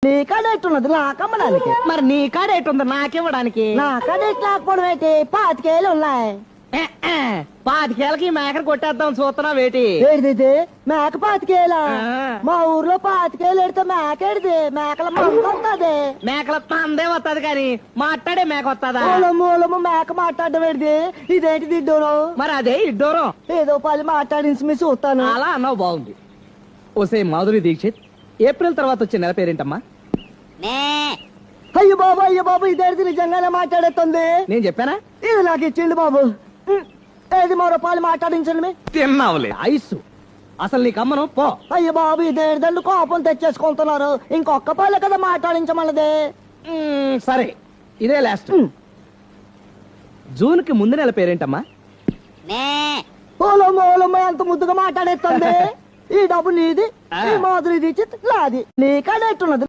నీ కాడ ఎట్టున్నది నాకమ్మడానికి. మరి నీ కాడ ఎట్టుంది నాకివ్వడానికి? నా కాడ ఎట్లా లేకపోవడం ఏంటి? 5 ఉన్నాయి. 5 మేకను కొట్టేద్దాం చూస్తున్నా వేటి? ఏడిది మేక 5 ఆ. మా ఊర్లో 5 ఎడితే మేక ఏడిది? మేకల మంద వస్తుంది. మేకల పందే వస్తుంది కానీ మాట్లాడే మేక వస్తుందా? మూలము మేక మాట్లాడడం ఏడిది? ఇదేంటి దిడ్డూరు? మరి అదే ఇడ్డోరం. ఏదో 10 మాట్లాడించి మీ చూస్తాను. అలా అన్నావు బాగుంది. ఓసే మాధురి దీక్షిత్, ఏప్రిల్ తర్వాత వచ్చే నెల పేరేంటమ్మా? అయ్యో బాబు ఇదేంటి నిజంగానే మాట్లాడేస్తుంది? నేను చెప్పానా? ఇది నాకు ఇచ్చింది బాబు. ఏది మరో 10 మాట్లాడించండి. తిన్నావులే ఐసు. అసలు నీకు అమ్మను పో. అయ్యో బాబు ఇదేంటండి కోపం తెచ్చేసుకుంటున్నారు? ఇంకొక 10 కదా మాట్లాడించమన్నది. సరే ఇదే లాస్ట్. జూన్ కి ముందు నెల పేరేంటమ్మా? ఓలమ్మ ఎంత ముద్దుగా మాట్లాడేస్తుంది. ఈ డబ్బు నీది, ఈ మాధురి దీక్షిత్ నాది. నీ కాడ ఎట్టున్నది